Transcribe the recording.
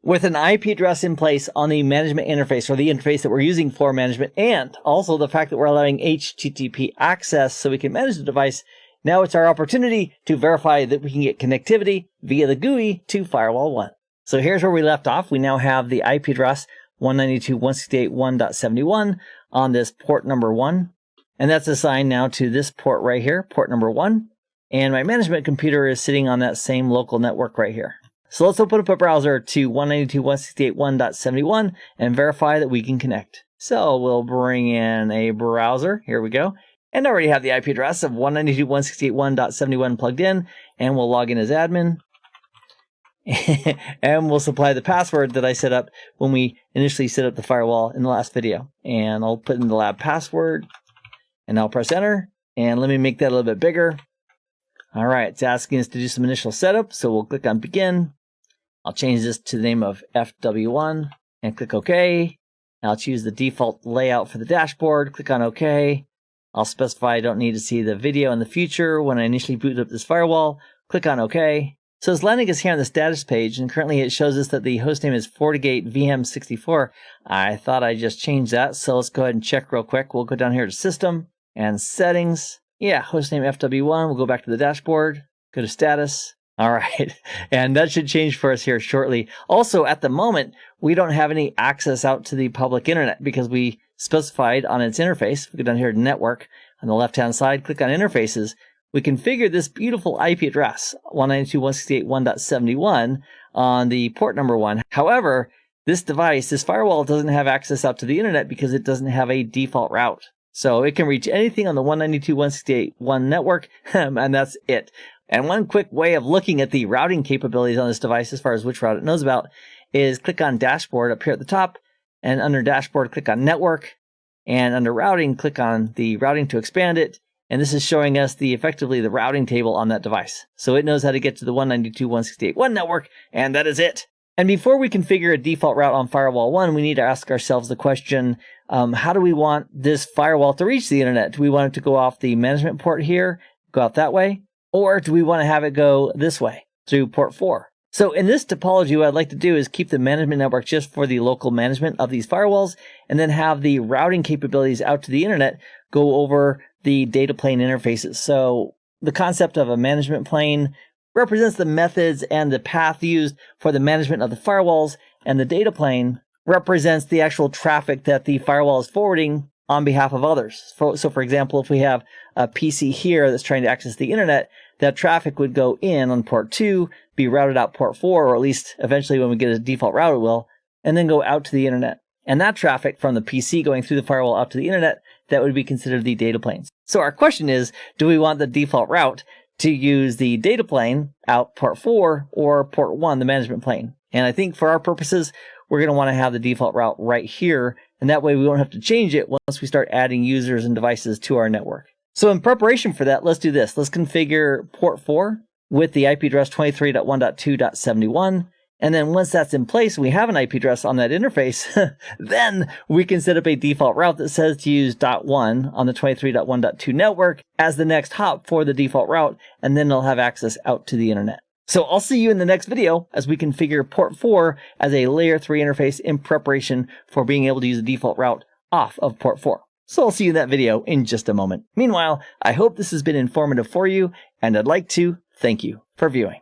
with an IP address in place on the management interface, or the interface that we're using for management, and also the fact that we're allowing HTTP access so we can manage the device, now it's our opportunity to verify that we can get connectivity via the GUI to Firewall 1. So here's where we left off. We now have the IP address 192.168.1.71 on this port number 1. And that's assigned now to this port right here, port number 1. And my management computer is sitting on that same local network right here. So let's open up a browser to 192.168.1.71 and verify that we can connect. So we'll bring in a browser. Here we go. And I already have the IP address of 192.168.1.71 plugged in. And we'll log in as admin. And we'll supply the password that I set up when we initially set up the firewall in the last video. And I'll put in the lab password. And I'll press enter. And let me make that a little bit bigger. All right, it's asking us to do some initial setup, so we'll click on begin. I'll change this to the name of FW1 and click OK. I'll choose the default layout for the dashboard, click on OK. I'll specify I don't need to see the video in the future when I initially boot up this firewall. Click on OK. So it's landing us here on the status page, and currently it shows us that the hostname is FortiGate VM64. I thought I just changed that, so let's go ahead and check real quick. We'll go down here to System and Settings. Yeah, hostname FW1. We'll go back to the dashboard, go to status. All right, and that should change for us here shortly. Also, at the moment, we don't have any access out to the public internet because we specified on its interface. We go down here to Network on the left-hand side, click on Interfaces. We configure this beautiful IP address, 192.168.1.71 on the port number 1. However, this device, this firewall, doesn't have access out to the internet because it doesn't have a default route. So it can reach anything on the 192.168.1 network, and that's it. And one quick way of looking at the routing capabilities on this device, as far as which route it knows about, is click on Dashboard up here at the top, and under Dashboard, click on Network, and under Routing, click on the routing to expand it, and this is showing us effectively the routing table on that device. So it knows how to get to the 192.168.1 network, and that is it. And before we configure a default route on Firewall 1, we need to ask ourselves the question, how do we want this firewall to reach the internet? Do we want it to go off the management port here, go out that way? Or do we want to have it go this way, through port 4? So in this topology, what I'd like to do is keep the management network just for the local management of these firewalls, and then have the routing capabilities out to the internet go over the data plane interfaces. So the concept of a management plane represents the methods and the path used for the management of the firewalls, and the data plane represents the actual traffic that the firewall is forwarding on behalf of others. So for example, if we have a PC here that's trying to access the internet, that traffic would go in on port 2, be routed out port 4, or at least eventually when we get a default route it will, and then go out to the internet. And that traffic from the PC going through the firewall out to the internet, that would be considered the data planes. So our question is, do we want the default route to use the data plane out port 4 or port 1, the management plane? And I think for our purposes, we're going to want to have the default route right here, and that way we won't have to change it once we start adding users and devices to our network. So in preparation for that, let's do this. Let's configure port 4 with the IP address 23.1.2.71. And then once that's in place, we have an IP address on that interface, then we can set up a default route that says to use .1 on the 23.1.2 network as the next hop for the default route, and then it'll have access out to the internet. So I'll see you in the next video as we configure port 4 as a layer 3 interface in preparation for being able to use the default route off of port 4. So I'll see you in that video in just a moment. Meanwhile, I hope this has been informative for you, and I'd like to thank you for viewing.